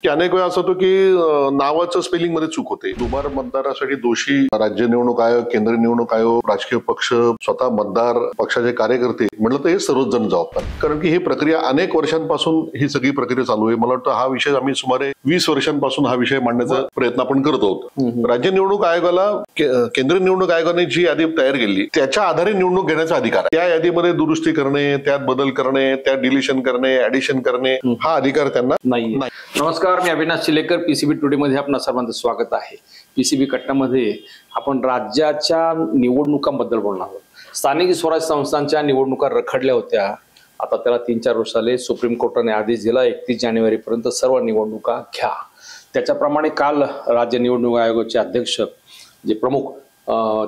की अनेक वेळा असं होतं की नावाचं स्पेलिंग मध्ये चूक होते. दुबार मतदारासाठी दोषी राज्य निवडणूक आयोग, केंद्रीय निवडणूक आयोग, राजकीय पक्ष, स्वतः मतदार पक्षाचे कार्यकर्ते म्हटलं तर हे सर्वच जण जबाबदार. कारण की ही प्रक्रिया अनेक वर्षांपासून ही सगळी प्रक्रिया चालू आहे. मला वाटतं हा विषय आम्ही सुमारे 20 वर्षांपासून हा विषय मांडण्याचा प्रयत्न आपण करत आहोत. राज्य निवडणूक आयोगाला केंद्रीय निवडणूक आयोगाने जी यादी तयार केली त्याच्या आधारे निवडणूक घेण्याचा अधिकार आहे. त्या यादीमध्ये दुरुस्ती करणे, त्यात बदल करणे, त्यात डिलिशन करणे, ऍडिशन करणे हा अधिकार त्यांना नाही. नमस्कार, मी अविनाश चिलेकर, पीसीबी टुडे मध्ये आपणा सर्वांचं स्वागत आहे. पीसीबी कट्टामध्ये आपण राज्याच्या निवडणुकांबद्दल बोलणार आहोत. स्थानिक स्वराज्य संस्थांच्या निवडणुका रखडल्या होत्या. आता त्याला 3-4 वर्ष झाले. सुप्रीम कोर्टाने आदेश दिला 31 जानेवारीपर्यंत सर्व निवडणुका घ्या. त्याच्याप्रमाणे काल राज्य निवडणूक आयोगाचे अध्यक्ष जे प्रमुख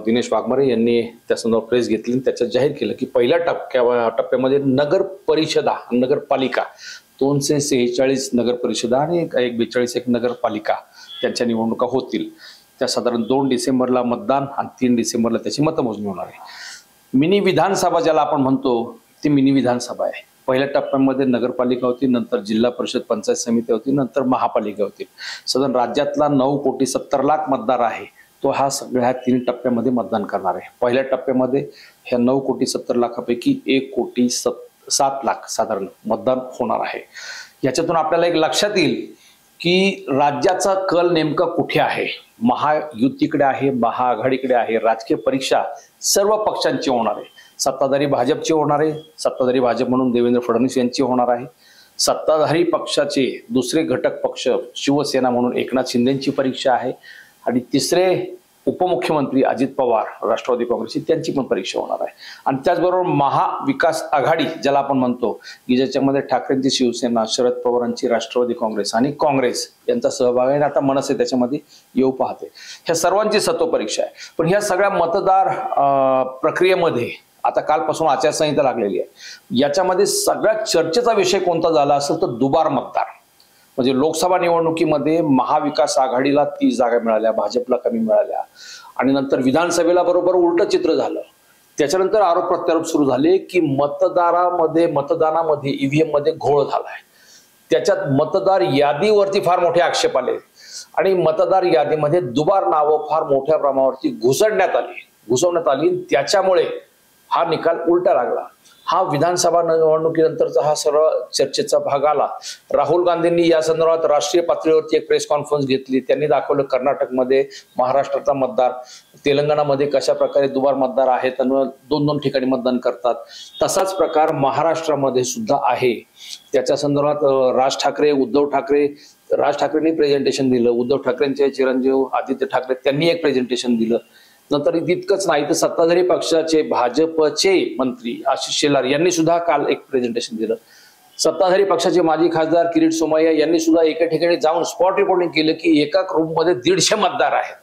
दिनेश वाघमारे यांनी त्या संदर्भात प्रेस घेतली. त्याच्यात जाहीर केलं की पहिल्या टप्प्यामध्ये नगर परिषदा, नगरपालिका 246 नगर परिषदा आणि 142 नगरपालिका त्यांच्या निवडणुका होतील. त्या साधारण 2 डिसेंबरला मतदान आणि 3 डिसेंबरला त्याची मतमोजणी होणार आहे. मिनी विधानसभा ज्याला आपण म्हणतो ती मिनी विधानसभा आहे. पहिल्या टप्प्यामध्ये नगरपालिका होती, नंतर जिल्हा परिषद पंचायत समिती होती, नंतर महापालिका होती. साधारण राज्यातला 9,70,00,000 मतदार आहे तो हा सगळ्या 3 टप्प्यामध्ये मतदान करणार आहे. पहिल्या टप्प्यामध्ये ह्या 9,70,00,000 पैकी 1,07,00,000 साधारण मतदान होणार आहे. याच्यातून आपल्याला एक लक्षात येईल की राज्याचा कल नेमका कुठे आहे. महायुतीकडे आहे, महाआघाडीकडे आहे. राजकीय परीक्षा सर्व पक्षांची होणार आहे. सत्ताधारी भाजपची होणार आहे, सत्ताधारी भाजप म्हणून देवेंद्र फडणवीस यांची होणार आहे. सत्ताधारी पक्षाचे दुसरे घटक पक्ष शिवसेना म्हणून एकनाथ शिंदेची परीक्षा आहे. आणि तिसरे उपमुख्यमंत्री अजित पवार राष्ट्रवादी काँग्रेसची त्यांची पण परीक्षा होणार आहे. आणि त्याचबरोबर महाविकास आघाडी ज्याला आपण म्हणतो की ज्याच्यामध्ये ठाकरेंची शिवसेना, शरद पवारांची राष्ट्रवादी काँग्रेस आणि काँग्रेस यांचा सहभाग आहे. आता मनसे त्याच्यामध्ये येऊ पाहते. ह्या सर्वांची सत्व परीक्षा आहे. पण ह्या सगळ्या मतदार प्रक्रियेमध्ये आता कालपासून आचारसंहिता लागलेली आहे. याच्यामध्ये सगळ्यात चर्चेचा विषय कोणता झाला असेल तर दुबार मतदार. म्हणजे लोकसभा निवडणुकीमध्ये महाविकास आघाडीला 30 जागा मिळाल्या, भाजपला कमी मिळाल्या आणि नंतर विधानसभेला बरोबर उलट चित्र झालं. त्याच्यानंतर आरोप प्रत्यारोप सुरू झाले की मतदानामध्ये ईव्हीएम मध्ये घोळ झालाय. त्याच्यात मतदार यादीवरती फार मोठे आक्षेप आले आणि मतदार यादीमध्ये दुबार नावं फार मोठ्या प्रमाणावरती घुसवण्यात आली. त्याच्यामुळे हा निकाल उलटा लागला. हा विधानसभा निवडणुकीनंतरचा हा सर्व चर्चेचा भाग आला. राहुल गांधींनी या संदर्भात राष्ट्रीय पातळीवरती एक प्रेस कॉन्फरन्स घेतली. त्यांनी दाखवलं कर्नाटकमध्ये, महाराष्ट्राचा मतदार, तेलंगणामध्ये कशा प्रकारे दुबार मतदार आहेत आणि 2-2 ठिकाणी मतदान करतात. तसाच प्रकार महाराष्ट्रामध्ये सुद्धा आहे. त्याच्या संदर्भात राज ठाकरेंनी प्रेझेंटेशन दिलं. उद्धव ठाकरेंचे चिरंजीव आदित्य ठाकरे त्यांनी एक प्रेझेंटेशन दिलं. नंतर इतकंच नाही तर सत्ताधारी पक्षाचे भाजपचे मंत्री आशिष शेलार यांनी सुद्धा काल एक प्रेझेंटेशन दिलं. सत्ताधारी पक्षाचे माजी खासदार किरीट सोमय्या यांनी सुद्धा एका ठिकाणी जाऊन स्पॉट रिपोर्टिंग केलं की एका रूममध्ये 150 मतदार आहेत.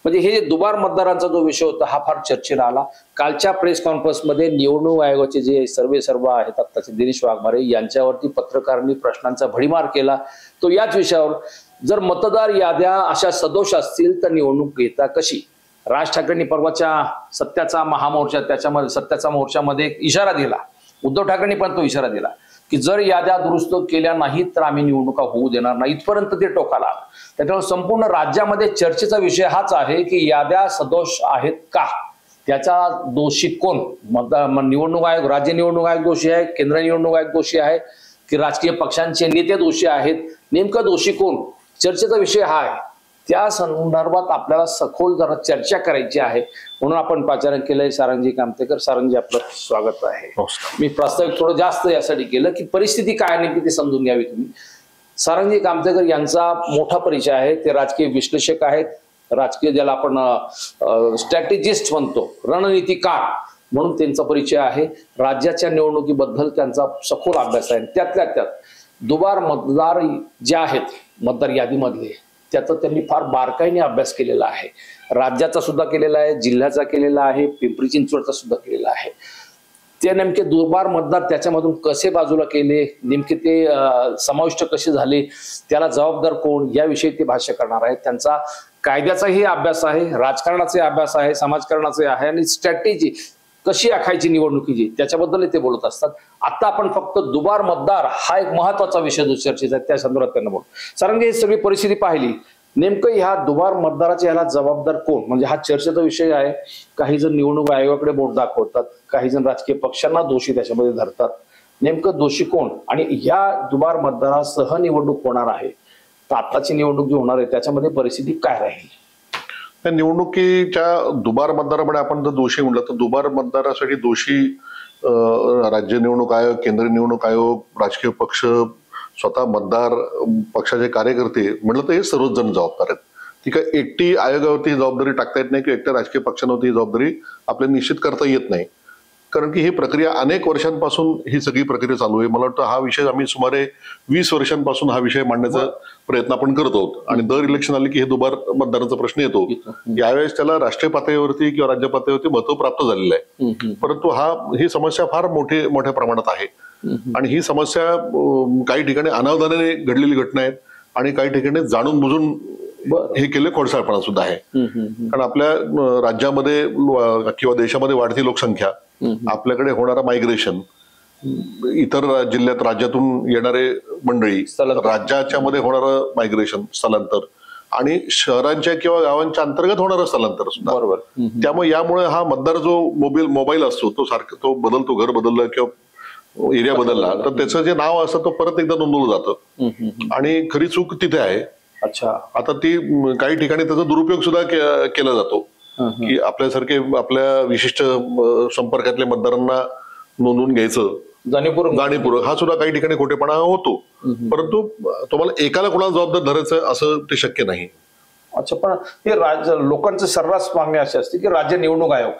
म्हणजे हे दुबार मतदारांचा जो विषय होता हा फार चर्चेला आला. कालच्या प्रेस कॉन्फरन्समध्ये निवडणूक आयोगाचे जे सर्व आहेत आत्ताचे दिनेश वाघमारे यांच्यावरती पत्रकारांनी प्रश्नांचा भडीमार केला. तो याच विषयावर, जर मतदार याद्या अशा सदोष असतील तर निवडणूक घेता कशी. राज ठाकरेंनी परवाच्या सत्याचा महामोर्चा, त्याच्यामध्ये सत्याचा मोर्चामध्ये एक इशारा दिला. उद्धव ठाकरेंनी पण तो इशारा दिला की जर याद्या दुरुस्त केल्या नाहीत तर आम्ही निवडणुका होऊ देणार नाही. इथपर्यंत ते टोकाला आलं. त्याच्यामुळे संपूर्ण राज्यामध्ये चर्चेचा विषय हाच आहे की याद्या सदोष आहेत का, त्याचा दोषी कोण. निवडणूक आयोग, राज्य निवडणूक आयोग दोषी आहे, केंद्रीय निवडणूक आयोग दोषी आहे की राजकीय पक्षांचे नेते दोषी आहेत, नेमकं दोषी कोण, चर्चेचा विषय हा आहे. त्या संदर्भात आपल्याला सखोल जरा चर्चा करायची आहे. म्हणून आपण पाचारण केलंय सारंगजी कामतेकर. सारंगजी, आपलं स्वागत आहे. मी प्रस्तावित थोडं जास्त यासाठी केलं की परिस्थिती काय नेमकी ती समजून घ्यावी तुम्ही. सारंगजी कामतेकर यांचा मोठा परिचय आहे. ते राजकीय विश्लेषक आहेत. राजकीय ज्याला आपण स्ट्रॅटेजिस्ट म्हणतो, रणनीतिकार म्हणून त्यांचा परिचय आहे. राज्याच्या निवडणुकीबद्दल त्यांचा सखोल अभ्यास आहे. त्यातल्या त्यात दुबार मतदार जे आहेत मतदार यादीमधले त्याचा त्यांनी फार बारकाईने अभ्यास केलेला आहे. राज्याचा सुद्धा केलेला आहे, जिल्ह्याचा केलेला आहे, पिंपरी चिंचवडचा सुद्धा केलेला आहे. ते नेमके दुबार मतदार त्याच्यामधून कसे बाजूला केले, नेमके ते समाविष्ट कसे झाले, त्याला जबाबदार कोण, याविषयी ते भाष्य करणार आहेत. त्यांचा कायद्याचाही अभ्यास आहे, राजकारणाचा अभ्यास आहे, समाजकारणाचा आहे आणि स्ट्रॅटेजी कशी आखायची निवडणुकीची त्याच्याबद्दल ते बोलत असतात. आता आपण फक्त दुबार मतदार हा एक महत्वाचा विषय जो चर्चेचा आहे त्या संदर्भात त्यांना बोल. सरांनी ही सगळी परिस्थिती पाहिली, नेमकं ह्या दुबार मतदाराच्या ह्याला जबाबदार कोण? म्हणजे हा चर्चेचा विषय आहे. काही जण निवडणूक आयोगाकडे बोट दाखवतात, काही जण राजकीय पक्षांना दोषी त्याच्यामध्ये धरतात. नेमकं दोषी कोण? आणि ह्या दुबार मतदारासह निवडणूक होणार आहे तर आताची निवडणूक जी होणार आहे त्याच्यामध्ये परिस्थिती काय राहील? त्या निवडणुकीच्या दुबार मतदारामध्ये आपण जर दोषी म्हटलं तर दुबार मतदारासाठी दोषी राज्य निवडणूक आयोग, केंद्रीय निवडणूक आयोग, राजकीय पक्ष, स्वतः मतदार, पक्षाचे कार्यकर्ते म्हटलं तर हे सर्वच जण जबाबदार आहेत. ती काय एकटी आयोगावरती जबाबदारी टाकता येत नाही किंवा एकट्या राजकीय पक्षांवरती जबाबदारी आपल्याला निश्चित करता येत नाही. कारण की ही प्रक्रिया अनेक वर्षांपासून ही सगळी प्रक्रिया चालू आहे. मला वाटतं हा विषय आम्ही सुमारे 20 वर्षांपासून हा विषय मांडण्याचा प्रयत्न आपण करत आहोत. आणि दर इलेक्शन आले की हे दुबार मतदाराचा प्रश्न येतो. यावेळेस त्याला राष्ट्रीय पातळीवरती किंवा राज्य पातळीवरती महत्व प्राप्त झालेलं आहे. परंतु ही समस्या फार मोठ्या प्रमाणात आहे. आणि ही समस्या काही ठिकाणी अनावधानाने घडलेली घटना आहेत आणि काही ठिकाणी जाणून बुजून हे केले खोडसाळपणा सुद्धा आहे. कारण आपल्या राज्यामध्ये किंवा देशामध्ये वाढती लोकसंख्या, आपल्याकडे होणारा मायग्रेशन, इतर जिल्ह्यात राज्यातून येणारे मंडळी, राज्याच्या मध्ये होणारं मायग्रेशन, स्थलांतर, आणि शहरांच्या किंवा गावांच्या अंतर्गत होणारं स्थलांतर सुद्धा. बरोबर. त्यामुळे यामुळे हा मतदार जो मोबाईल असतो तो बदलतो, घर बदललं किंवा एरिया बदलला तर त्याचं जे नाव असतं तो परत एकदा नोंदवलं जातं आणि खरी चूक तिथे आहे. अच्छा. आता ती काही ठिकाणी त्याचा दुरुपयोग सुद्धा केला जातो की आपल्यासारखे आपल्या विशिष्ट संपर्कातल्या मतदारांना नोंदवून घ्यायचं जाणीवपूर्वक हा सुद्धा काही ठिकाणी खोटेपणा होतो. परंतु तुम्हाला एकाला कोणाला जबाबदार धरायचं असं ते शक्य नाही. अच्छा. पण हे लोकांचं सर्रास मागणी अशी असते की राज्य निवडणूक आयोग,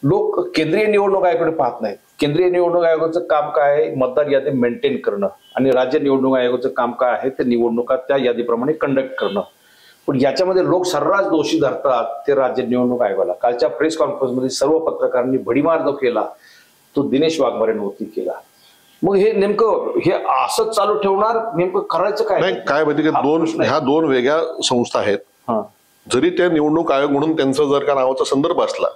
लोक केंद्रीय निवडणूक आयोगाकडे पाहत नाहीत. केंद्रीय निवडणूक आयोगाचं काम काय आहे? मतदार यादी मेंटेन करणं. आणि राज्य निवडणूक आयोगाचं काम काय आहे? ते निवडणुका त्या यादीप्रमाणे कंडक्ट करणं. पण याच्यामध्ये लोक सर्रास दोषी धरतात ते राज्य निवडणूक आयोगाला. कालच्या प्रेस कॉन्फरन्समध्ये सर्व पत्रकारांनी भडीमार जो केला तो दिनेश वाघमारेंवरती केला. मग हे नेमकं हे असंच चालू ठेवणार? नेमकं करायचं काय? नाही, काय माहिती का, ह्या दोन वेगळ्या संस्था आहेत. जरी त्या निवडणूक आयोग म्हणून त्यांचा जर का नावाचा संदर्भ असला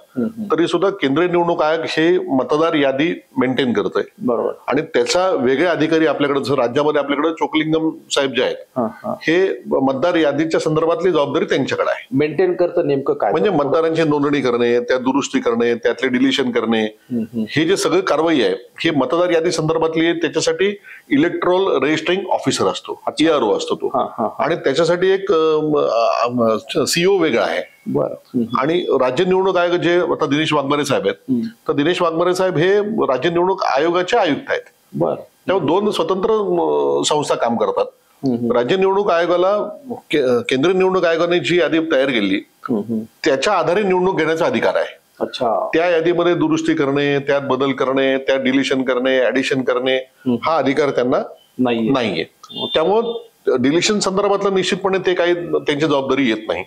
तरी सुद्धा केंद्रीय निवडणूक आयोग हे मतदार यादी मेंटेन करत आहे. बरोबर. आणि त्याचा वेगळे अधिकारी आपल्याकडे, जसं राज्यामध्ये आपल्याकडे चोकलिंगम साहेब जे आहेत हे मतदार यादीच्या संदर्भातली जबाबदारी त्यांच्याकडे आहे. मेंटेन करतं नेमकं काय? म्हणजे मतदारांची नोंदणी करणे, त्या दुरुस्ती करणे, त्यातले डिलिशन करणे, हे जे सगळं कारवाई आहे हे मतदार यादी संदर्भातली. त्याच्यासाठी इलेक्ट्रोल रजिस्टरिंग ऑफिसर असतो, ERO असतो तो. आणि त्याच्यासाठी एक CEO वेगळा आहे. आणि राज्य निवडणूक आयोग जे आता दिनेश वाघमारे साहेब आहेत, तर दिनेश वाघमारे साहेब हे राज्य निवडणूक आयोगाचे आयुक्त आहेत. त्यामुळे दोन स्वतंत्र संस्था काम करतात. राज्य निवडणूक आयोगाला केंद्रीय निवडणूक आयोगाने जी यादी तयार केली त्याच्या आधारे निवडणूक घेण्याचा अधिकार आहे. अच्छा. त्या यादीमध्ये दुरुस्ती करणे, त्यात बदल करणे, त्यात डिलिशन करणे, ऍडिशन करणे हा अधिकार त्यांना नाहीये. त्यामुळे डिलिशन संदर्भातलं निश्चितपणे ते काही त्यांची जबाबदारी येत नाही.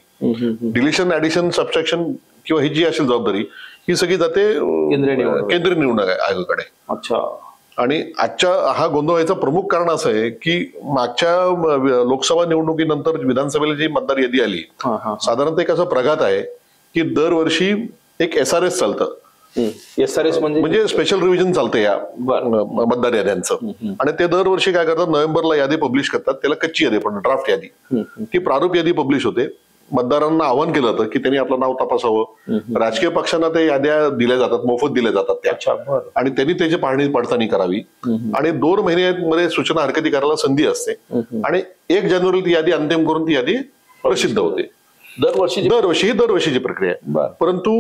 डिलिशन, ऍडिशन, सबस्ट्रॅक्शन किंवा ही जी असेल जबाबदारी ही सगळी जाते केंद्रीय निवडणूक आयोगाकडे. अच्छा. आणि आजच्या हा गोंधळ व्हायचं प्रमुख कारण असं आहे की मागच्या लोकसभा निवडणुकीनंतर विधानसभेला जी मतदार यादी आली, साधारणतः एक असा प्रघात आहे की दरवर्षी एक SRS चालतं. SRS म्हणजे स्पेशल रिव्हिजन चालतं या मतदार याद्यांचं. आणि ते दरवर्षी काय करतात, नोव्हेंबरला यादी पब्लिश करतात. त्याला कच्ची यादी पण ड्राफ्ट यादी, ती प्रारूप यादी पब्लिश होते. मतदारांना आवाहन केलं जातं की त्यांनी आपलं नाव तपासावं. राजकीय पक्षांना ते याद्या दिल्या जातात, मोफत दिल्या जातात त्या, आणि त्यांनी त्याची पाहणी पडताळणी करावी. आणि 2 महिन्यांमध्ये सूचना हरकती करायला संधी असते. आणि 1 जानेवारीला ती यादी अंतिम करून ती यादी प्रसिद्ध होते. दरवर्षीची प्रक्रिया आहे. परंतु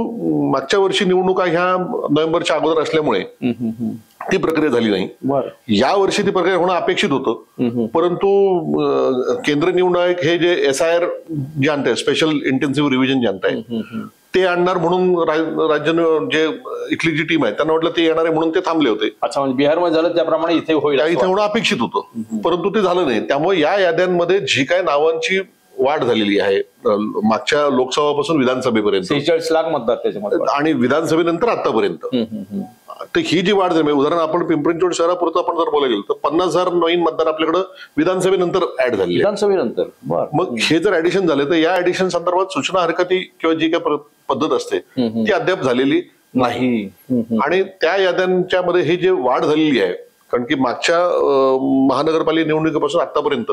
मागच्या वर्षी निवडणुका ह्या नोव्हेंबरच्या अगोदर असल्यामुळे ती प्रक्रिया झाली नाही. या वर्षी ती प्रक्रिया होणं अपेक्षित होतं. परंतु केंद्रीय निवडणूक आयोग हे जे SIR जे आणताय, स्पेशल इंटेन्सिव्ह रिव्हिजन जे आणताय, ते आणणार म्हणून राज्य जे इथली जी टीम आहे त्यांना वाटलं ते येणार आहे म्हणून ते थांबले होते. अच्छा. म्हणजे बिहारमध्ये झालं त्याप्रमाणे इथे होणं अपेक्षित होतं, परंतु ते झालं नाही. त्यामुळे या याद्यांमध्ये जी काय नावांची वाढ झालेली आहे मागच्या लोकसभापासून विधानसभेपर्यंत, 46 लाख मतदार त्याच्यामध्ये, आणि विधानसभेनंतर आतापर्यंत, तर ही जी वाढ झाली, उदाहरण आपण पिंपरी चिंचवड शहरापुरतं आपण जर बोलायला गेलो तर 50,000 नवीन मतदार आपल्याकडे विधानसभेनंतर ऍड झाले. विधानसभेनंतर मग हे जर ऍडिशन झाले तर या ऍडिशन संदर्भात सूचना हरकती किंवा जी काही पद्धत असते ती अद्याप झालेली नाही. आणि त्या याद्यांच्या मध्ये ही जे वाढ झालेली आहे, कारण की मागच्या महानगरपालिका निवडणुकीपासून आतापर्यंत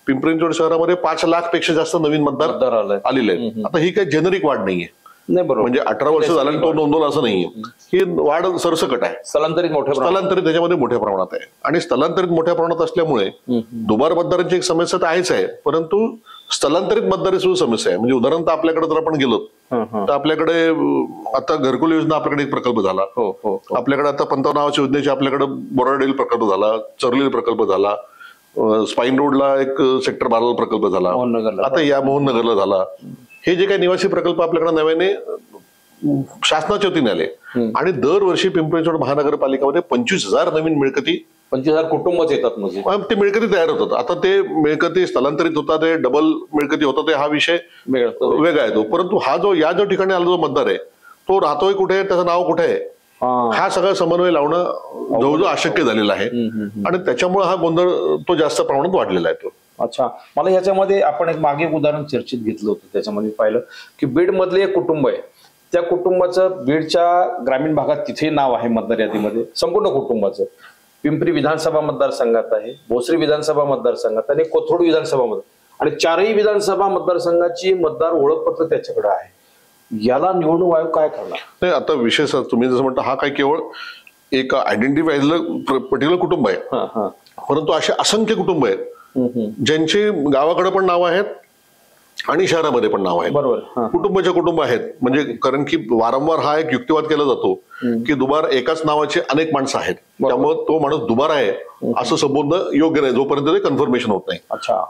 पिंपरी चिंचवड शहरामध्ये 5 लाख पेक्षा जास्त नवीन मतदार आलेले आहेत. आता ही काही जेनेरिक वाढ नाहीये, नाही बरोबर, म्हणजे 18 वर्ष झाल्यानंतर तो नोंदवला असं नाहीये. ही वाढ सरसकट आहे, स्थलांतरित त्याच्यामध्ये मोठ्या प्रमाणात आहे. आणि स्थलांतरित मोठ्या प्रमाणात असल्यामुळे दुबार मतदारांची एक समस्या तर आहेच आहे, परंतु स्थलांतरित मतदारी सुद्धा समस्या आहे. म्हणजे उदाहरणतः आपल्याकडे जर आपण गेलो तर आपल्याकडे आता घरकुल योजना आपल्याकडे एक प्रकल्प झाला. आपल्याकडे आता 55 नावाच्या योजनेची आपल्याकडे बोराडेल प्रकल्प झाला, चर्लेल प्रकल्प झाला, स्पाईन रोडला एक सेक्टर 12 प्रकल्प झाला, आता या मोहननगरला झाला. हे जे काही निवासी प्रकल्प आपल्याकडे नव्याने शासनाच्या वतीने आले. आणि दरवर्षी पिंपरी चिंचवड महानगरपालिकेमध्ये 25,000 नवीन मिळकती, 25,000 कुटुंबच येतात. म्हणजे ते मिळकती तयार होतात. आता ते मिळकती स्थलांतरित होतात, ते डबल मिळकती होतात, हा विषय वेगळा आहे तो. परंतु हा जो ठिकाणी आला जो मतदार आहे तो राहतोय कुठे, त्याचं नाव कुठे आहे, हा सगळा समन्वय लावणं जवळजवळ अशक्य झालेलं आहे. आणि त्याच्यामुळे हा गोंधळ तो जास्त प्रमाणात वाढलेला आहे तो. अच्छा, मला ह्याच्यामध्ये आपण एक मागे उदाहरण चर्चेत घेतलं होतं, त्याच्यामध्ये पाहिलं की बीड मधले एक कुटुंब आहे, त्या कुटुंबाचं बीडच्या ग्रामीण भागात तिथे नाव आहे मतदार यादीमध्ये, संपूर्ण कुटुंबाचं. पिंपरी विधानसभा मतदारसंघात आहे, भोसरी विधानसभा मतदारसंघात आणि कोथरूड विधानसभा मतदार, आणि 4ही विधानसभा मतदारसंघाची मतदार ओळखपत्र त्याच्याकडे आहे. याला निवडणूक आयोग काय करणार? नाही, आता विषय तुम्ही जसं म्हणता, हा काय केवळ एक आयडेंटिफाय पर्टिक्युलर कुटुंब आहे, परंतु असे असंख्य कुटुंब आहेत ज्यांची गावाकडे पण नाव आहेत आणि शहरामध्ये पण नाव आहेत. बरोबर, कुटुंबाचे कुटुंब आहेत. म्हणजे कारण की वारंवार हा एक युक्तिवाद केला जातो की दुबार एकाच नावाचे अनेक माणसं आहेत, त्यामुळे तो माणूस दुबार आहे असं संबोधन योग्य नाही जोपर्यंत ते कन्फर्मेशन होत नाही.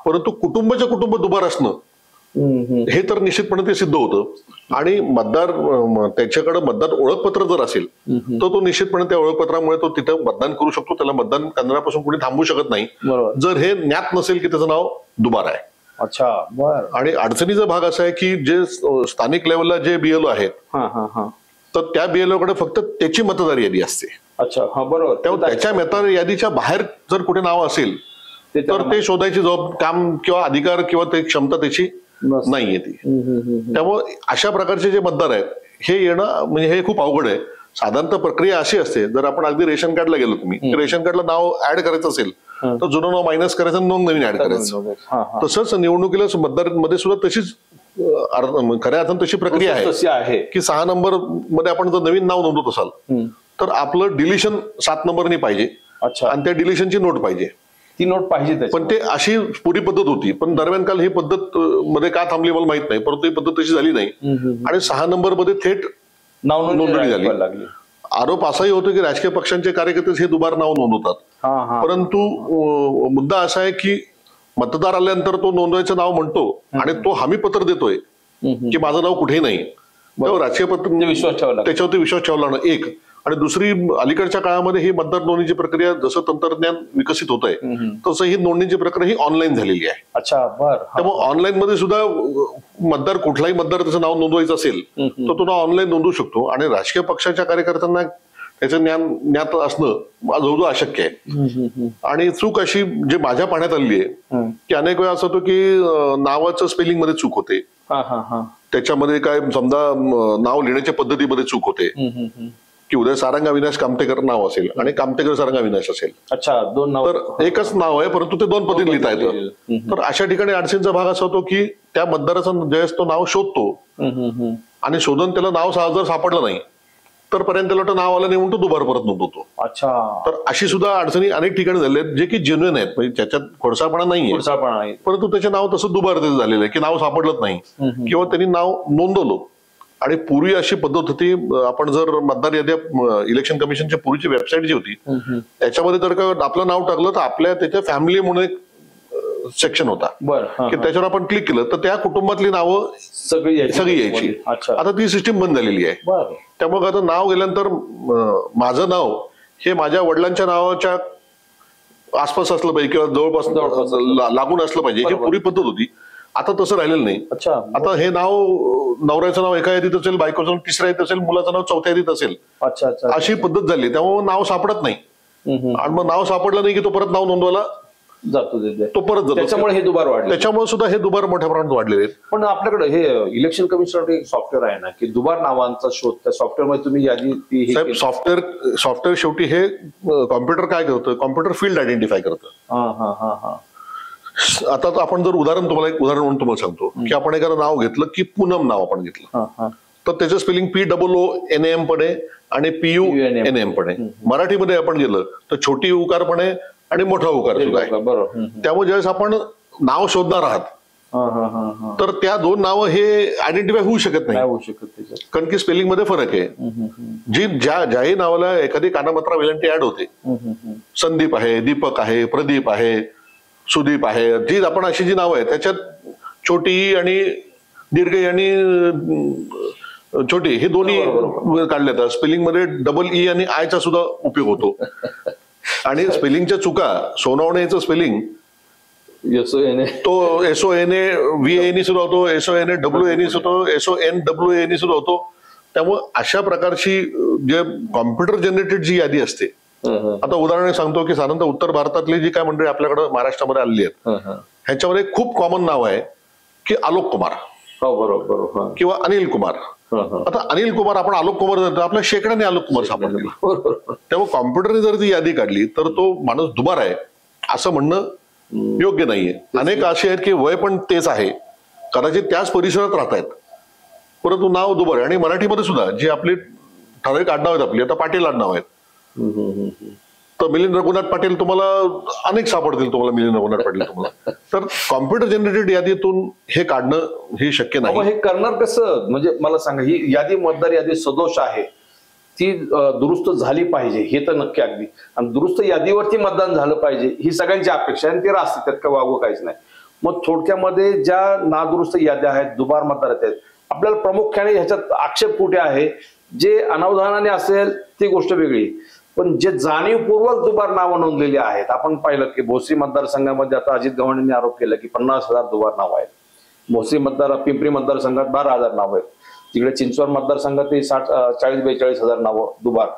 परंतु कुटुंब दुबार असणं हे तर निश्चितपणे ते सिद्ध होतं. आणि मतदार त्याच्याकडे मतदार ओळखपत्र जर असेल तर तो निश्चितपणे त्या ओळखपत्रामुळे तो तिथं मतदान करू शकतो, त्याला मतदान करण्यापासून कोणी थांबवू शकत नाही जर हे ज्ञात नसेल की त्याचं नाव दुबार आहे. अच्छा, बर. आणि अडचणीचा भाग असा आहे की जे स्थानिक लेवलला जे बीएलओ आहेत तर त्या बीएलओ कडे फक्त त्याची मतदार यादी असते. अच्छा, हा बरोबर. तेव्हा त्याच्या मतदार यादीच्या बाहेर जर कुठे नाव असेल तर ते शोधायची काम किंवा अधिकार किंवा ते क्षमता त्याची नाहीये ती. त्यामुळे अशा प्रकारचे जे मतदार आहेत हे येणं म्हणजे हे खूप अवघड आहे. साधारणतः प्रक्रिया अशी असते, जर आपण अगदी रेशन कार्डला गेलो, तुम्ही रेशन कार्डला नाव ऍड करायचं असेल तर जुनं नाव मायनस करायचं, नोंद नवीन ऍड करायचं. तसंच निवडणुकीला मतदार मध्ये सुद्धा तशीच खऱ्या अर्थानं तशी प्रक्रिया आहे की 6 नंबर मध्ये आपण जर नवीन नाव नोंदवत असाल तर आपलं डिलिशन 7 नंबरनी पाहिजे. अच्छा, आणि त्या डिलिशनची नोट पाहिजे, ती नोट पाहिजे. पण ते अशी पुरी पद्धत होती, पण दरम्यान काल ही पद्धत मध्ये का थांबली मला माहित नाही, परंतु ही पद्धत तशी झाली नाही आणि 6 नंबर मध्ये थेट नाव नोंदणी झाली. आरोप असाही होतो की राजकीय पक्षांचे कार्यकर्ते हे दुबार नाव नोंदवतात, परंतु मुद्दा असा आहे की मतदार आल्यानंतर तो नोंदवायचं नाव म्हणतो आणि तो हमी पत्र देतोय की माझं नाव कुठेही नाही. राजकीय पत्र त्याच्यावरती विश्वास ठेवला ना एक. आणि दुसरी, अलीकडच्या काळामध्ये ही मतदार नोंदणीची प्रक्रिया जसं तंत्रज्ञान विकसित होत आहे तसं ही नोंदणीची प्रक्रिया ही ऑनलाईन झालेली आहे. अच्छा, बर. त्यामुळे ऑनलाईन मध्ये सुद्धा मतदार, कुठलाही मतदार त्याचं नाव नोंदवायचं असेल तर तो नाव ऑनलाईन नोंदवू शकतो. आणि राजकीय पक्षाच्या कार्यकर्त्यांना त्याचं ज्ञात असणं जवळजवळ अशक्य आहे. आणि चूक अशी जे माझ्या पाहण्यात आलेली आहे की अनेक वेळा असं होतं की नावाचं स्पेलिंग मध्ये चूक होते, त्याच्यामध्ये काय समजा नाव लिहिण्याच्या पद्धतीमध्ये चूक होते की उदय सारंग अविनाश कामतेकर नाव असेल आणि कामतेकर सारंग अविनाश असेल. अच्छा, दोन नाव, तर एकच नाव आहे परंतु ते 2 पद्धतीने लिहिता येतं. तर अशा ठिकाणी अडचणीचा भाग असा होतो की त्या मतदाराचा ज्यावेळेस तो नाव शोधतो आणि शोधून त्याला नाव जर सापडलं नाही तर पर्यंत त्याला नाव आलं नाही म्हणून तो दुबार परत नोंदवतो. अच्छा, तर अशी सुद्धा अडचणी अनेक ठिकाणी झाल्या आहेत जे की जेन्युइन आहेत, म्हणजे त्याच्यात खोडसाळपणा नाहीये, परंतु त्याचे नाव तसं दुबार झालेलं आहे की नाव सापडलंच नाही किंवा त्यांनी नाव नोंदवलं. आणि पूर्वी अशी पद्धत होती, आपण जर मतदार याद्या इलेक्शन कमिशनच्या पूर्वीची वेबसाईट जी होती त्याच्यामध्ये जर का आपलं नाव टाकलं तर आपल्या त्याच्या फॅमिली म्हणून एक सेक्शन होता की त्याच्यावर आपण क्लिक केलं तर त्या कुटुंबातली नावं सगळी यायची. आता ती सिस्टीम बंद झालेली आहे. त्यामुळे आता नाव गेल्यानंतर माझं नाव हे माझ्या वडिलांच्या नावाच्या आसपास असलं पाहिजे किंवा जवळपास लागून असलं पाहिजे, ही पूर्वी पद्धत होती. आता तसं राहिलेलं नाही. आता हे नाव, नवऱ्याचं नाव एका यादीत असेल, बायकोचं नाव 3ऱ्या यादीत असेल, मुलाचं नाव 4थ्या यादीत असेल, अशी पद्धत झाली. त्यामुळे नाव सापडत नाही. आणि मग नाव सापडलं नाही की तो परत नाव नोंदवायला जातो तो परत जातो. त्याच्यामुळे हे दुबार वाढले. त्याच्यामुळे सुद्धा हे दुबार मोठ्या प्रमाणात वाढलेले आहेत. पण आपल्याकडे हे इलेक्शन कमिशन एक सॉफ्टवेअर आहे ना की दुबार नावांचा शोध, त्या सॉफ्टवेअर मध्ये तुम्ही यादी साहेब सॉफ्टवेअर शेवटी हे कॉम्प्युटर काय करतं, कॉम्प्युटर फील्ड आयडेंटिफाय करतं. आता आपण जर तुम्हाला एक उदाहरण म्हणून तुम्हाला सांगतो की आपण एखादं नाव घेतलं की पूनम नाव आपण घेतलं तर त्याचं स्पेलिंग POONAM पण आहे आणि PUNM पण आहे. मराठीमध्ये आपण गेलं तर छोटी उकार पण आहे आणि मोठा उकार सुद्धा आहे. त्यामुळे ज्यावेळेस आपण नाव शोधणार आहात तर त्या दोन नावं हे आयडेंटिफाय होऊ शकत नाही, कारण की स्पेलिंग मध्ये फरक आहे. जी ज्याही नावाला एखादी कानामात्रा वेलांटी ऍड होते, संदीप आहे, दीपक आहे, प्रदीप आहे, सुदीप आहे, जी आपण अशी जी नावं आहे त्याच्यात छोटी आणि दीर्घ आणि छोटी हे दोन्ही काढले जातात. स्पेलिंग मध्ये EE आणि आय चा सुद्धा उपयोग होतो. आणि स्पेलिंगच्या चुका, सोनावणेचं स्पेलिंग तो SONA VANE सुद्धा होतो, SONA WANE होतो, SONWANE सुद्धा होतो. त्यामुळे अशा प्रकारची जे कॉम्प्युटर जनरेटेड जी यादी असते, आता उदाहरण सांगतो की साधारणतः उत्तर भारतातली जी काय मंडळी आपल्याकडे महाराष्ट्रामध्ये आलेली आहेत ह्याच्यामध्ये खूप कॉमन नाव आहे की आलोक कुमार किंवा अनिल कुमार. आता अनिल कुमार आपण आलोक कुमार आपल्या शेकड्याने आलोक कुमार सापडले. त्यामुळे कॉम्प्युटरने जर ती यादी काढली तर तो माणूस दुबार आहे असं म्हणणं योग्य नाहीये. अनेक असे आहेत की वय पण तेच आहे, कदाचित त्याच परिसरात राहत आहेत, परंतु नाव दुबार आहे. आणि मराठीमध्ये सुद्धा जी आपली ठराविक आडनाव आहेत आपली, आता पाटील आडनाव आहेत, तर मिलिंद रघुनाथ पाटील तुम्हाला अनेक सापडतील, तुम्हाला मिलिंद रघुनाथ पाटील तुम्हाला. तर कॉम्प्युटर जनरेटेड यादीतून हे काढणं हे शक्य नाही. हे करणार कसं, म्हणजे मला सांगा, ही यादी मतदार यादी सदोष आहे, ती दुरुस्त झाली पाहिजे हे तर नक्की अगदी, आणि दुरुस्त यादीवरती मतदान झालं पाहिजे ही सगळ्यांची अपेक्षा आहे, ती रास्त त्यात का वागवं काहीच नाही. मग थोडक्यामध्ये ज्या नादुरुस्त याद्या आहेत, दुबार मतदार आहेत, आपल्याला प्रामुख्याने ह्याच्यात आक्षेप कुठे आहे, जे अनावधानाने असेल ती गोष्ट वेगळी, पण जे जाणीवपूर्वक दुबार नावं नोंदलेली आहेत, आपण पाहिलं की भोसरी मतदारसंघामध्ये आता अजित गव्हाणेंनी आरोप केला की 50,000 दुबार नाव आहेत. भोसरी पिंपरी मतदारसंघात 12,000 नाव आहेत. तिकडे चिंचवड मतदारसंघात 40-42,000 नावं दुबार.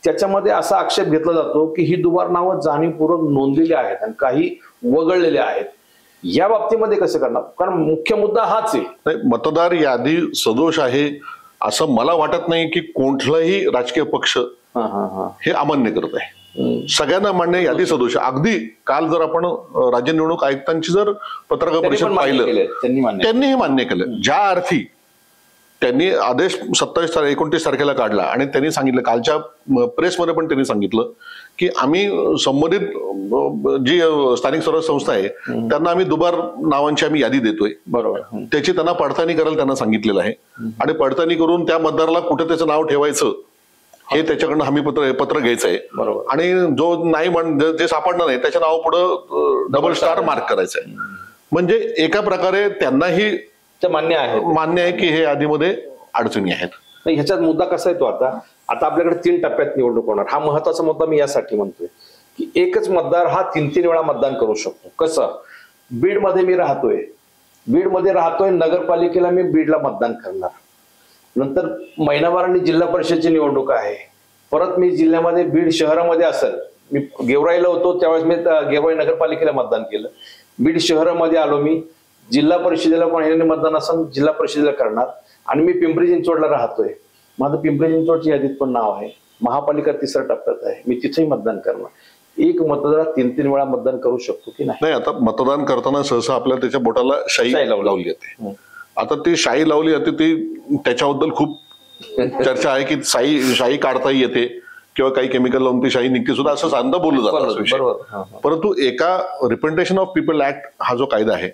त्याच्यामध्ये असा आक्षेप घेतला जातो की ही दुबार नावं जाणीवपूर्वक नोंदलेली आहेत आणि काही वगळलेले आहेत. या बाबतीमध्ये कसं करणार, कारण मुख्य मुद्दा हाच आहे. मतदार यादी सदोष आहे असं मला वाटत नाही की कोणताही राजकीय पक्ष हे अमान्य करत आहे. सगळ्यांना मान्य यादी सदोष. अगदी काल जर आपण राज्य निवडणूक आयुक्तांची जर पत्रकार परिषद पाहिलं, त्यांनी हे मान्य केलं. ज्या अर्थी त्यांनी आदेश 29 तारखेला काढला आणि त्यांनी सांगितलं, कालच्या प्रेसमध्ये पण त्यांनी सांगितलं की आम्ही संबंधित जी स्थानिक स्वराज्य संस्था आहे त्यांना आम्ही दुबार नावांची आम्ही यादी देतोय. बरोबर. त्याची त्यांना पडताळणी करायला त्यांना सांगितलेलं आहे आणि पडताळणी करून त्या मतदाराला कुठे त्याचं नाव ठेवायचं हे त्याच्याकडनं हमी पत्र घ्यायचं आहे. आणि जो नाही जे सापडणार नाही त्याच्या नाव पुढे डबल स्टार मार्क करायचं आहे. म्हणजे एका प्रकारे त्यांनाही मान्य आहे की हे यादीमध्ये अडचणी आहेत. ह्याच्यात मुद्दा कसा येतो, आता आपल्याकडे 3 टप्प्यात निवडणूक होणार. हा महत्वाचा मुद्दा मी यासाठी म्हणतोय की एकच मतदार हा 3 वेळा मतदान करू शकतो. कसं, बीडमध्ये मी राहतोय, नगरपालिकेला मी बीडला मतदान करणार, नंतर महिनाभराने जिल्हा परिषदेची निवडणूक आहे, परत मी जिल्ह्यामध्ये बीड शहरामध्ये असेल, मी गेवराईला होतो त्यावेळेस मी गेवराई नगरपालिकेला मतदान केलं, बीड शहरामध्ये आलो, मी जिल्हा परिषदेला पण मतदान असेल जिल्हा परिषदेला करणार, आणि मी पिंपरी चिंचवडला राहतोय, माझं पिंपरी चिंचवडच्या यादीत पण नाव आहे, महापालिका 3ऱ्या टप्प्यात आहे, मी तिथेही मतदान करणार. एक मतदार 3 वेळा मतदान करू शकतो की नाही? आता मतदान करताना सहसा आपल्याला त्याच्या बोटाला शाई लावली जाते. आता ती शाई लावली जाते, ती त्याच्याबद्दल खूप चर्चा आहे की शाई काढता येते किंवा काही केमिकल लावून ती शाई निघते सुद्धा, असं सांगता बोललं जातं. परंतु एका रिप्रेझेंटेशन ऑफ पीपल ऍक्ट हा जो कायदा आहे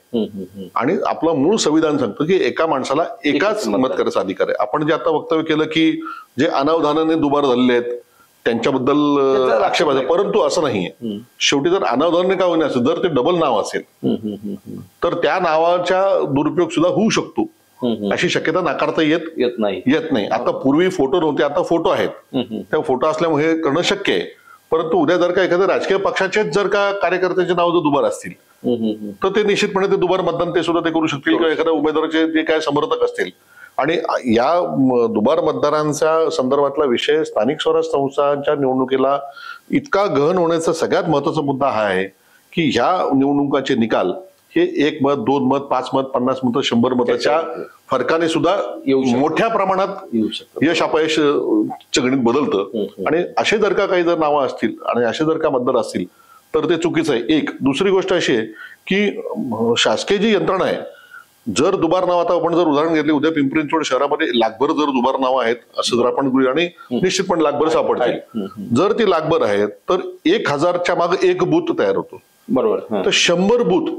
आणि आपलं मूळ संविधान सांगतं की एका माणसाला एकाच मत करायचा अधिकार आहे. आपण जे आता वक्तव्य केलं की जे अनावधानाने दुबार झालेले आहेत त्यांच्याबद्दल आक्षेप आहे, परंतु असं नाहीये. शेवटी जर अनावधानाने का होईना असेल, जर ते डबल नाव असेल तर त्या नावाचा दुरुपयोग सुद्धा होऊ शकतो, अशी शक्यता नाकारता येत नाही. आता पूर्वी फोटो नव्हते, आता फोटो आहेत. त्या फोटो असल्यामुळे हे करणं शक्य आहे. परंतु उद्या जर का एखाद्या राजकीय पक्षाचेच जर का कार्यकर्त्याचे नाव जर दुबार असतील तर ते निश्चितपणे ते दुबार मतदान ते सुद्धा ते करू शकतील किंवा एखाद्या उमेदवाराचे जे काय समर्थक असतील. आणि या दुबार मतदारांच्या संदर्भातला विषय स्थानिक स्वराज्य संस्थांच्या निवडणुकीला इतका गहन होण्याचा सगळ्यात महत्वाचा मुद्दा हा आहे की ह्या निवडणुकाचे निकाल हे 1 मत, 2 मत, 5 मत, 50 मत, 100 मताच्या फरकाने सुद्धा मोठ्या प्रमाणात येऊ शकतो. यश अपयश गणित बदलतं. आणि असे जर का काही जर नावं असतील आणि असे जर का मतदार असतील तर ते चुकीचं आहे. एक दुसरी गोष्ट अशी आहे की शासकीय जी यंत्रणा आहे, जर दुबार नाव, आता आपण जर उदाहरण घेतले, उद्या पिंपरी चिंचवड शहरामध्ये लाखभर जर दुबार नावं आहेत असं जर आपण गृहीत, आणि निश्चितपणे लाखभर सापडतील. जर ती लाखभर आहेत तर 1000च्या मागे एक बूथ तयार होतो. बरोबर. तर 100 बूथ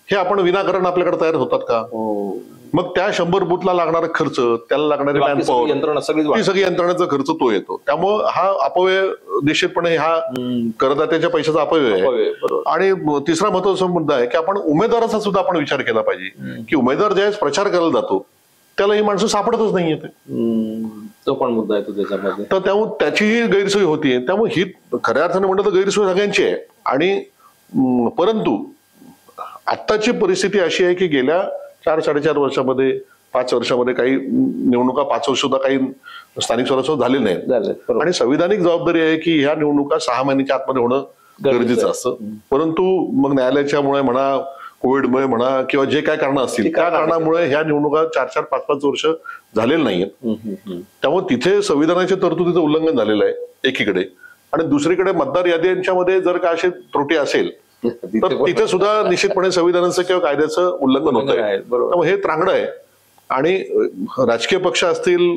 हे आपण विनाकारण आपल्याकडे तयार होतात का? मग त्या 100 बूथला लागणारा खर्च, त्याला लागणारे मॅनपॉवर, यंत्रणा ती सगळी यंत्रणेचा खर्च तो येतो. त्यामुळे हा अपव्यय निश्चितपणे हा करदात्याच्या पैशाचा अपव्यय आहे. आणि तिसरा महत्वाचा मुद्दा आहे की आपण उमेदवाराचा सुद्धा आपण विचार केला पाहिजे की उमेदवार ज्यावेळेस प्रचार करायला जातो त्याला ही माणसं सापडतच नाहीये. तो पण मुद्दा आहे तो त्याच्यामध्ये. तर त्यामुळे त्याचीही गैरसोय होतीये. त्यामुळे ही खऱ्या अर्थाने म्हणलं तर गैरसोय सगळ्यांची आहे. आणि परंतु आत्ताची परिस्थिती अशी आहे की गेल्या 4-4.5 वर्षामध्ये, 5 वर्षामध्ये काही निवडणुका, 5 वर्ष सुद्धा काही स्थानिक स्वराज्य झाले नाहीत. आणि संविधानिक जबाबदारी आहे की ह्या निवडणुका 6 महिन्याच्या आतमध्ये होणं गरजेचं असतं. परंतु मग न्यायालयाच्यामुळे म्हणा, कोविडमुळे म्हणा, किंवा जे काय कारणं असतील त्या कारणामुळे ह्या निवडणुका 4-4, 5-5 वर्ष झालेले नाहीयेत. त्यामुळे तिथे संविधानाच्या तरतुदीचं उल्लंघन झालेलं आहे एकीकडे, आणि दुसरीकडे मतदार याद्यांच्या जर का अशी त्रुटी असेल तर तिथे सुद्धा निश्चितपणे संविधानाचं किंवा कायद्याचं उल्लंघन होत आहे. त्यामुळे हे त्रांगडं आहे. आणि राजकीय पक्ष असतील,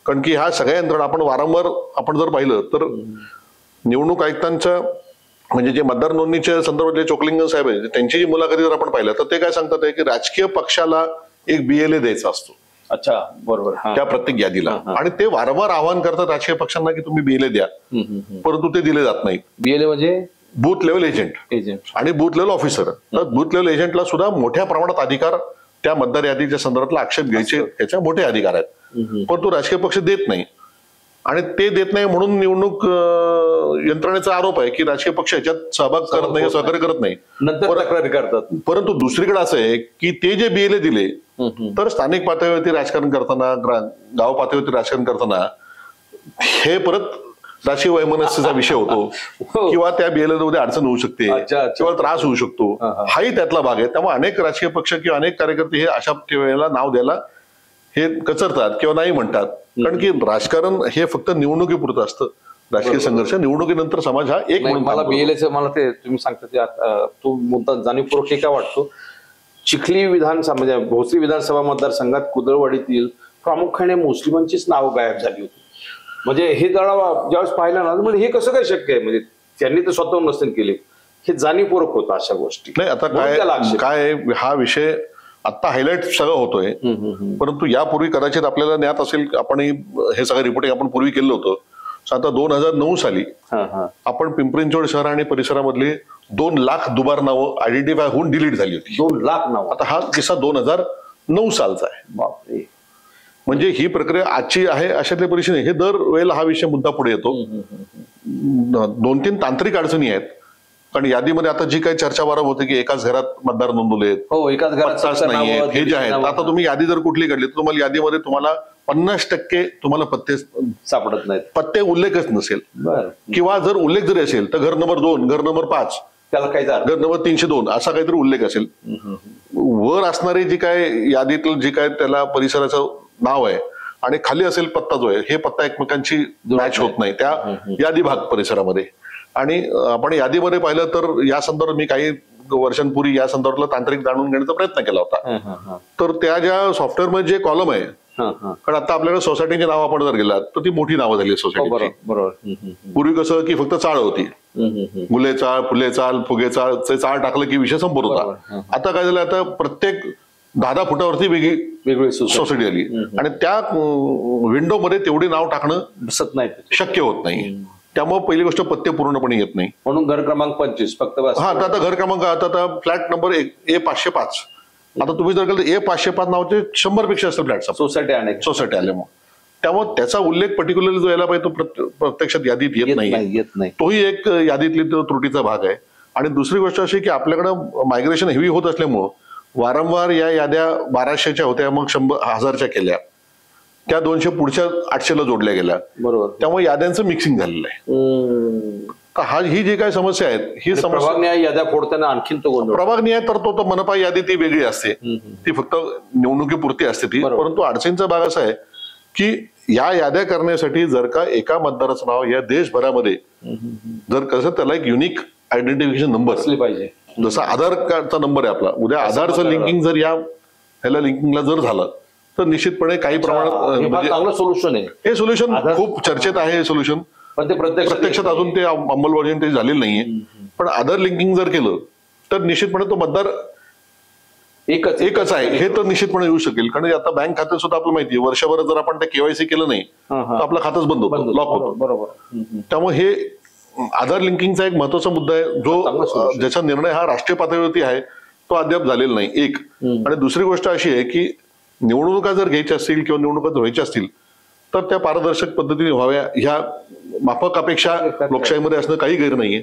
कारण की ह्या सगळ्या यंत्रणा आपण वारंवार आपण जर पाहिलं तर निवडणूक आयुक्तांच्या म्हणजे जे मतदार नोंदणीच्या संदर्भातले चोकलिंगन साहेब आहेत त्यांची जी मुलाखती जर आपण पाहिल्या तर ते काय सांगतात की राजकीय पक्षाला एक BLA द्यायचा असतो. अच्छा, बरोबर. त्या प्रत्येक यादीला. आणि ते वारंवार आवाहन करतात राजकीय पक्षांना की तुम्ही BLA द्या, परंतु ते दिले जात नाही. BLA म्हणजे बूथ लेवल एजंट आणि बूथ लेवल ऑफिसर. तर बूथ लेवल एजंटला सुद्धा मोठ्या प्रमाणात अधिकार त्या मतदार यादीच्या संदर्भातला आक्षेप घ्यायचे त्याच्या मोठे अधिकार आहेत, परंतु राजकीय पक्ष देत नाही. आणि ते देत नाही म्हणून निवडणूक यंत्रणेचा आरोप आहे की राजकीय पक्ष याच्यात सहभाग करत नाही, सहकार्य करत नाही, नंतर तक्रारी करतात. परंतु दुसरीकडे असं आहे की ते जे BLA दिले तर स्थानिक पातळीवरती राजकारण करताना, गाव पातळीवरती राजकारण करताना हे परत राजकीय वैमनस्याचा विषय होतो किंवा त्या BLA मध्ये अडचण होऊ शकते किंवा त्रास होऊ शकतो. हाही त्यातला भाग आहे. त्यामुळे अनेक राजकीय पक्ष किंवा अनेक कार्यकर्ते हे अशा वेळेला नाव द्यायला हे कचरतात किंवा नाही म्हणतात. कारण की राजकारण हे फक्त निवडणुकीपुरतं असतं. राजकीय संघर्ष निवडणुकीनंतर समाज हा एक म्हणून. मला BLAचं मला ते तुम्ही सांगता तो मुद्दा जाणीवपूर्वक टीका वाटतो. चिखली विधानसभा म्हणजे भोसरी विधानसभा मतदारसंघात कुदळवाडीतील प्रामुख्याने मुस्लिमांचीच नावं गायब झाली होती. म्हणजे हे ज्यावेळेस पाहिलं ना म्हणजे हे कसं काय शक्य आहे, म्हणजे त्यांनी तर स्वतःहून नसतील केले, हे जाणीवपूर्वक होतं अशा गोष्टी. नाही, आता काय हा विषय आता हायलाइट सगळं होतोय, परंतु यापूर्वी कदाचित आपल्याला ज्ञात असेल, आपण हे सगळं रिपोर्टिंग आपण पूर्वी केलं होतं. आता 2009 साली आपण पिंपरी चिंचवड शहर आणि परिसरामधली 2 लाख दुबार नावं आयडेंटिफाय होऊन डिलीट झाली होती. 2 लाख नावं. आता हा किस्सा 2009 सालचा आहे. बापरे. म्हणजे ही प्रक्रिया आजची आहे अशातल्या परिस्थिती. हे दर वेळेला हा विषय मुद्दा पुढे येतो. 2-3 तांत्रिक अडचणी आहेत. कारण यादीमध्ये आता जी काही चर्चा वारंवार होते की एकाच घरात मतदार नोंदवलेत, एकाच घरात नाहीये, हे जे आहेत. आता तुम्ही यादी जर कुठली काढली तर तुम्हाला यादीमध्ये तुम्हाला 50% तुम्हाला पत्ते सापडत नाहीत, पत्ते उल्लेखच नसेल. किंवा जर उल्लेख जरी असेल तर घर नंबर 2, घर नंबर 5, त्याला काही घर नंबर 302 असा काहीतरी उल्लेख असेल. वर असणारी जी काय यादीतील जी काय त्याला परिसराचं नाव आहे आणि खाली असेल पत्ता जो आहे, हे पत्ता एकमेकांची मॅच होत नाही त्या यादी भाग परिसरामध्ये. आणि आपण यादीमध्ये पाहिलं तर या संदर्भात मी काही वर्षांपूर्वी या संदर्भातला तांत्रिक जाणून घेण्याचा प्रयत्न केला होता. तर त्या ज्या सॉफ्टवेअरमध्ये जे कॉलम आहे, कारण आता आपल्याकडे सोसायटीची नाव आपण जर गेलात तर ती मोठी नावं झाली सोसायटीची. पूर्वी कसं की फक्त चाळ होती, मुले चाळ, फुले चाळ, फुगे चाळ, चाळ टाकलं की विषय संपत होता. आता काय झालं, आता प्रत्येक 10 फुटावरती वेगळी सोसायटी आली आणि त्या विंडो मध्ये तेवढी नाव टाकणं दिसत नाही, शक्य होत नाही. त्यामुळे पहिली गोष्ट पत्ते पूर्णपणे येत नाही. म्हणून घर क्रमांक 25 फक्त. आता घर क्रमांक आता फ्लॅट नंबर A505. आता तुम्ही जर केलं A505 नावाचे 100 पेक्षा असतील फ्लॅट सोसायटी आले. मग त्यामुळे त्याचा उल्लेख पर्टिक्युलरली जो यायला पाहिजे तो प्रत्यक्षात यादीत येत नाही. तोही एक यादीतली त्रुटीचा भाग आहे. आणि दुसरी गोष्ट अशी की आपल्याकडं मायग्रेशन हेवी होत असल्यामुळं वारंवार या याद्या 1200च्या होत्या, मग 1000च्या केल्या, त्या 200 पुढच्या 800ला जोडल्या गेल्या. बरोबर. त्यामुळे याद्यांचं मिक्सिंग झालेलं आहे. तर ही जी काही समस्या आहेत ही समस्या प्रभागनिहाय याद्या फोडताना आणखीन तो गोंधळ. प्रभागनिहाय तर मनपा यादी ती वेगळी असते, ती फक्त निवडणुकीपुरती असते ती. परंतु अडचणीचा भाग असा आहे की या याद्या करण्यासाठी जर का एका मतदाराचं नाव या देशभरामध्ये जर कसं त्याला एक युनिक आयडेंटिफिकेशन नंबर असली पाहिजे, जसा आधार कार्डचा नंबर आहे आपला, उद्या आधारचं लिंकिंग जर ह्याला लिंकिंगला जर झालं तर निश्चितपणे काही प्रमाणात चांगलं सोल्युशन आहे. हे सोल्युशन खूप चर्चेत आहे हे सोल्युशन, पण ते प्रत्यक्षात अजून ते अंमलबजावणी ते झालेलं नाहीये. पण आधार लिंकिंग जर केलं तर निश्चितपणे तो मतदार एकच आहे हे तर निश्चितपणे येऊ शकेल. कारण आता बँक खातं सुद्धा आपलं माहिती आहे, वर्षभर जर आपण ते केवायसी केलं नाही तर आपलं खातंच बंद होतं, लॉक होतं. बरोबर. त्यामुळे हे आधार लिंकिंगचा एक महत्वाचा मुद्दा आहे जो ज्याचा निर्णय हा राष्ट्रीय पातळीवरती आहे तो अद्याप झालेला नाही एक. आणि दुसरी गोष्ट अशी आहे की निवडणुका जर घ्यायच्या असतील किंवा निवडणुका जर व्हायच्या असतील तर त्या पारदर्शक पद्धतीने व्हाव्या ह्या माफक अपेक्षा लोकशाहीमध्ये असणं काही गैर नाहीये.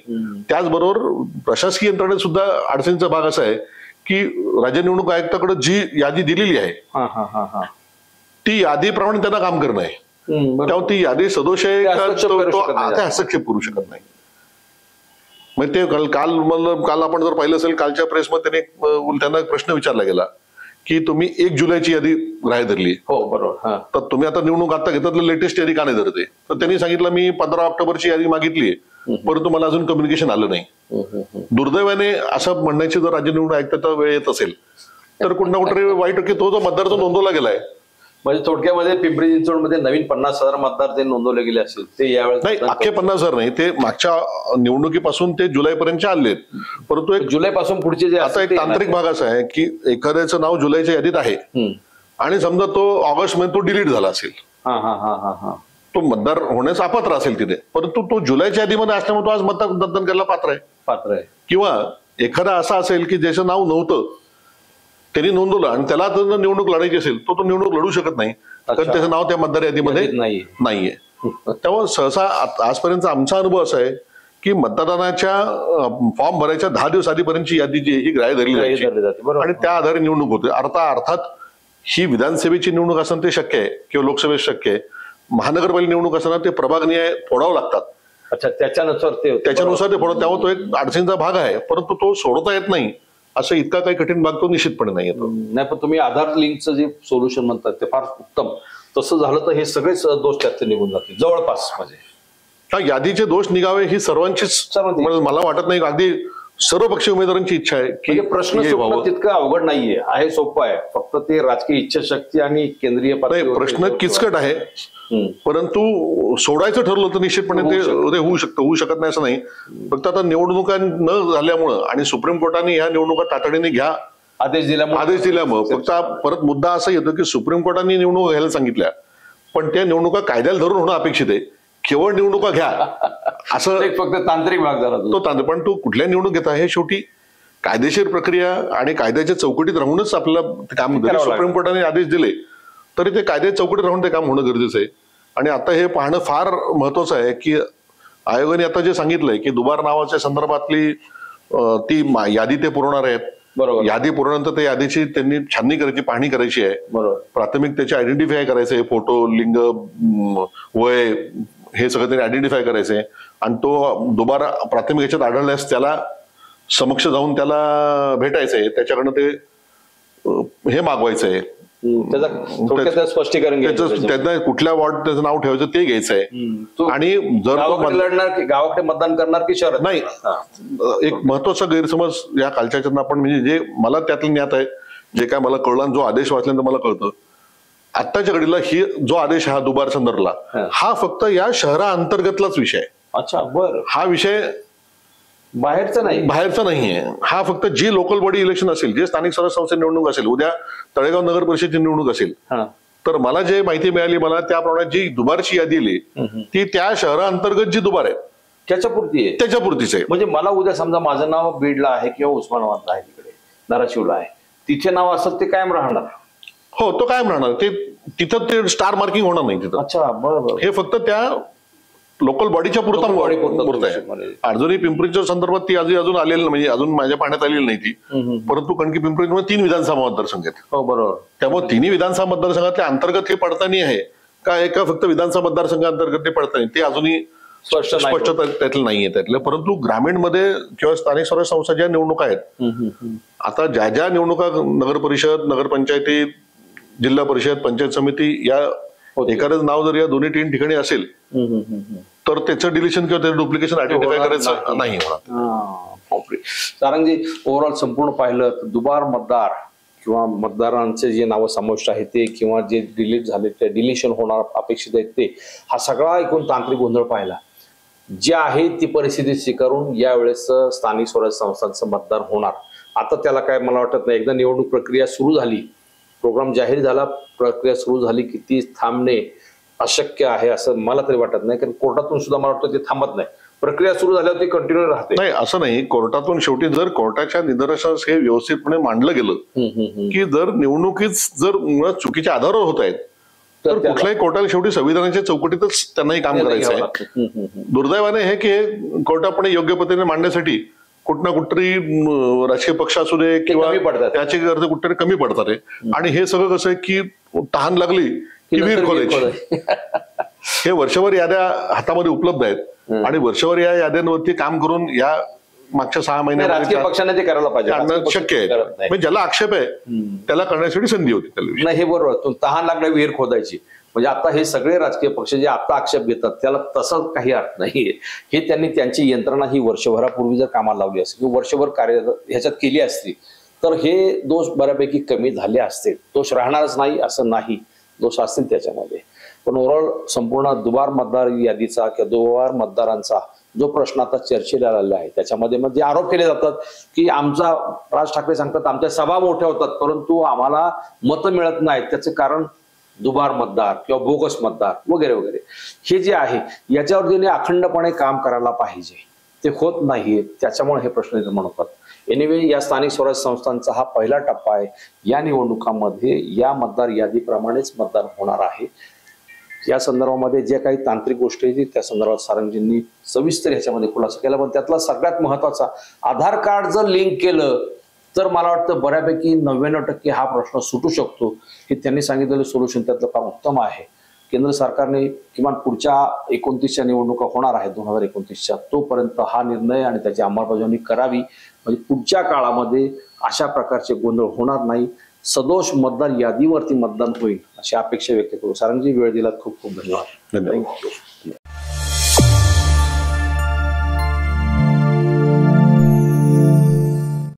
त्याचबरोबर प्रशासकीय यंत्रणेत सुद्धा अडचणीचा भाग असा आहे की राज्य निवडणूक आयुक्ताकडे जी यादी दिलेली आहे ती यादीप्रमाणे त्यांना काम करणं आहे. त्यामुळे ती यादी सदोष आहे का हस्तक्षेप करू शकत नाही. मग ते काल आपण जर पाहिलं असेल कालच्या प्रेसमध्ये त्यांना एक प्रश्न विचारला गेला की तुम्ही 1 जुलैची यादी ग्राह्य धरली. हो बरोबर. तर तुम्ही आता निवडणूक आता घेतलं लेटेस्ट यादी का नाही धरते. तर त्यांनी सांगितलं मी 15 ऑक्टोबरची यादी मागितली परंतु मला अजून कम्युनिकेशन आलं नाही. दुर्दैवाने असं म्हणण्याची जर राज्य निवडणूक आयुक्ताचा वेळ येत असेल तर कुठं ना कुठे वाईट की तो जो मतदार जो नोंदवला गेलाय म्हणजे थोडक्यामध्ये पिंपरी चिंचवडमध्ये नवीन 50,000 मतदार ते नोंदवले गेले असतील ते यावेळेस नाही, अख्खे 50,000 नाही, ते मागच्या निवडणुकीपासून ते जुलैपर्यंत आलेत. परंतु एक जुलैपासून पुढचे जे आता एक तांत्रिक भाग असा आहे की एखाद्याचं नाव जुलैच्या यादीत आहे आणि समजा तो ऑगस्ट मध्ये तो डिलीट झाला असेल, तो मतदार होण्यास अपात्र असेल तिथे, परंतु तो जुलैच्या यादीमध्ये असल्यामुळे तो आज मतदान करायला पात्र आहे. किंवा एखादा असा असेल की ज्याचं नाव नव्हतं त्यांनी नोंदवलं आणि त्याला जर निवडणूक लढायची असेल तो निवडणूक लढू शकत नाही कारण त्याचं नाव त्या मतदार यादीमध्ये नाहीये. त्यामुळे सहसा आजपर्यंत आमचा अनुभव असा आहे की मतदानाच्या फॉर्म भरायच्या 10 दिवस आधीपर्यंतची यादी जी ही ग्राह्य धरली जायची आणि त्या आधारे निवडणूक होते. अर्थात ही विधानसभेची निवडणूक असणं ते शक्य आहे किंवा लोकसभेत शक्य आहे. महानगरपालिका निवडणूक असताना ते प्रभागनिहाय फोडावं लागतात. अच्छा, त्याच्यानुसार ते फोडत. त्यामुळे तो एक अडचणीचा भाग आहे परंतु तो सोडता येत नाही असं इतका काही कठीण भाग तो निश्चितपणे नाही येतो. नाही, पण तुम्ही आधार लिंकचं जे सोल्युशन म्हणतात ते फार उत्तम. तसं झालं तर हे सगळेच दोष त्याचे निघून जातील जवळपास. म्हणजे यादीचे दोष निघावे ही सर्वांचीच मला वाटत नाही अगदी सर्व पक्षीय उमेदवारांची इच्छा आहे की प्रश्न तितकं अवघड नाहीये, आहे सोपं आहे. फक्त ते राजकीय इच्छाशक्ती आणि केंद्रीय प्रश्न किचकट आहे परंतु सोडायचं ठरलं तर निश्चितपणे ते होऊ शकत नाही असं नाही. फक्त आता निवडणुका न झाल्यामुळं आणि सुप्रीम कोर्टाने ह्या निवडणुका तातडीने घ्या आदेश दिल्यामुळे फक्त परत मुद्दा असा येतो की सुप्रीम कोर्टाने निवडणुका घ्यायला सांगितल्या पण त्या निवडणुका कायद्याला धरून होणं अपेक्षित आहे. केवळ निवडणुका घ्या असं फक्त तांत्रिक भाग झाला पण तो कुठल्या निवडणूक घेता हे शेवटी कायदेशीर प्रक्रिया आणि कायद्याच्या चौकटीत राहूनच आपल्याला काम होतं. सुप्रीम कोर्टाने आदेश दिले तरी ते कायद्याच्या चौकटीत राहून ते काम होणं गरजेचं आहे. आणि आता हे पाहणं फार महत्वाचं आहे की आयोगाने आता जे सांगितलंय की दुबार नावाच्या संदर्भातली ती यादी ते पुरवणार आहेत. यादी पुरवल्यानंतर त्या यादीची त्यांनी छाननी करायची, पाहणी करायची आहे. प्राथमिक त्याची आयडेंटिफाय करायचंय, फोटो, लिंग, वय हे सगळं त्यांनी आयडेंटिफाय करायचंय आणि तो दुबारा प्राथमिक याच्यात आढळल्यास त्याला समक्ष जाऊन त्याला भेटायचंय, त्याच्याकडनं ते हे मागवायचंय, स्पष्टीकरण त्यांना कुठल्या वॉर्ड त्याचं नाव ठेवायचं ते घ्यायचंय. आणि जर गावाकडे मतदान करणार की शहरात नाही, एक महत्वाचा गैरसमज या कालच्या आपण म्हणजे जे मला त्यातलं ज्ञात आहे, जे काय मला कळलं, जो आदेश वाचल्यानंतर मला कळतं आत्ताच्या घडीला ही जो आदेश हा दुबार संदर्भला हा फक्त या शहरा अंतर्गतलाच विषय आहे. अच्छा, बरं. हा विषय बाहेरचा नाहीये. हा फक्त जी लोकल बॉडी इलेक्शन असेल, जे स्थानिक स्वराज्य संस्था निवडणूक असेल, उद्या तळेगाव नगर परिषदेची निवडणूक असेल तर मला जे माहिती मिळाली मला त्याप्रमाणे जी दुबारची यादी आली ती त्या शहरा अंतर्गत जी दुबार आहे त्याच्यापुरतीच आहे. म्हणजे मला उद्या समजा माझं नाव बीडला आहे किंवा उस्मानाबादला आहे, तिकडे धाराशिवला आहे, तिथे नाव असत ते कायम राहणार. हो, तो कायम राहणार. ते तिथं ते स्टार मार्किंग होणार नाही तिथं. अच्छा, बरोबर. हे फक्त त्या लोकल बॉडीच्या पुरता आहे. अजूनही पिंपरीच्या संदर्भात ती अजून आलेली म्हणजे अजून माझ्या पाण्यात आलेली नाही ती. परंतु कारण की पिंपरीमध्ये 3 विधानसभा मतदारसंघ आहेत. हो, बरोबर. त्यामुळे 3 विधानसभा मतदारसंघातल्या अंतर्गत हे पडताना आहे का एका फक्त विधानसभा मतदारसंघाअंतर्गत ते पडताना ते अजूनही स्पष्टता त्यातलं नाहीये त्यातलं. परंतु ग्रामीणमध्ये किंवा स्थानिक स्वराज्य संस्था ज्या निवडणुका आहेत, आता ज्या ज्या निवडणुका नगर परिषद, नगरपंचायती, जिल्हा परिषद, पंचायत समिती या एखादं नाव जर या दोन्ही 3 ठिकाणी असेल तर त्याचं डिलिशन किंवा त्याचं डुप्लिकेशन आयडेंटिफाय करायचं नाही होणार. सारंगजी, ओव्हरऑल संपूर्ण पाहिलं तर दुबार मतदार किंवा मतदारांचे जे नावं समाविष्ट आहेत ते किंवा जे डिलीट झाले ते डिलिशन होणार अपेक्षित आहेत ते, हा सगळा एकूण तांत्रिक गोंधळ पाहिला. जे आहे ती परिस्थिती स्वीकारून यावेळेस स्थानिक स्वराज्य संस्थांचं मतदान होणार. आता त्याला काय मला वाटत नाही, एकदा निवडणूक प्रक्रिया सुरू झाली, प्रोग्राम जाहीर झाला, प्रक्रिया सुरू झाली की ती थांबणे अशक्य आहे असं मला तरी वाटत नाही. कारण कोर्टातून सुद्धा मला वाटतं ते थांबत नाही, प्रक्रिया सुरू झाल्यावर ती कंटिन्यू राहते. नाही असं नाही, कोर्टातून शेवटी जर कोर्टाच्या निदर्शनास हे व्यवस्थितपणे मांडलं गेलं की जर निवडणुकीत जर मुळात चुकीच्या आधारावर होत आहेत तर कुठल्याही कोर्टाला शेवटी संविधानाच्या चौकटीतच त्यांनाही काम करायचं आहे. दुर्दैवाने हे की हे कोर्टापणे योग्य पद्धतीने मांडण्यासाठी कुठ ना कुठतरी राजकीय पक्ष असू दे किंवा त्याचे अर्थ कुठतरी कमी पडतात आहे. आणि हे सगळं कसं आहे की तहान लागली की विहीर खोदायची. हे वर्षभर याद्या हातामध्ये उपलब्ध आहेत आणि वर्षभर या याद्यांवरती काम करून या मागच्या 6 राजकीय पक्षाने ते करायला पाहिजे, शक्य आहे. म्हणजे ज्याला आक्षेप आहे त्याला करण्यासाठी संधी होती त्याला. नाही हे बरोबर, तहान लागल्या विहीर खोदायची. म्हणजे आता हे सगळे राजकीय पक्ष जे आता आक्षेप घेतात त्याला तसं काही अर्थ नाहीये. हे त्यांनी त्यांची यंत्रणा ही वर्षभरापूर्वी जर कामाला लावली असती किंवा वर्षभर कार्य ह्याच्यात केली असती तर हे दोष बऱ्यापैकी कमी झाले असते. दोष राहणारच नाही असं नाही, दोष असतील त्याच्यामध्ये. पण ओव्हरऑल संपूर्ण दुबार मतदार यादीचा किंवा दुबार मतदारांचा जो प्रश्न आता चर्चेला आलेला आहे त्याच्यामध्ये जे आरोप केले जातात की आमचा, राज ठाकरे सांगतात आमच्या सभा मोठ्या होतात परंतु आम्हाला मतं मिळत नाहीत, त्याचे कारण दुबार मतदार किंवा बोगस मतदार वगैरे वगैरे. हे जे आहे याच्यावर त्यांनी अखंडपणे काम करायला पाहिजे, ते होत नाहीये, त्याच्यामुळे हे प्रश्न निर्माण होतात. एनिवे, या स्थानिक स्वराज्य संस्थांचा हा पहिला टप्पा आहे. या निवडणुकांमध्ये या मतदार यादीप्रमाणेच मतदान होणार आहे. या संदर्भामध्ये जे काही तांत्रिक गोष्टी आहेत त्या संदर्भात सारंगजींनी सविस्तर ह्याच्यामध्ये खुलासा केला. पण त्यातला सगळ्यात महत्वाचा, आधार कार्ड जर लिंक केलं तर मला वाटतं बऱ्यापैकी 99% हा प्रश्न सुटू शकतो. हे त्यांनी सांगितलेलं सोल्युशन त्यातलं फार उत्तम आहे. केंद्र सरकारने किमान पुढच्या 29च्या निवडणुका होणार आहेत 2029च्या, तोपर्यंत हा निर्णय आणि त्याची अंमलबजावणी करावी. म्हणजे पुढच्या काळामध्ये अशा प्रकारचे गोंधळ होणार नाही, सदोष मतदार यादीवरती मतदान होईल अशी अपेक्षा व्यक्त करू. सारंगजी, वेळ दिलात खूप खूप धन्यवाद. धन्यवाद.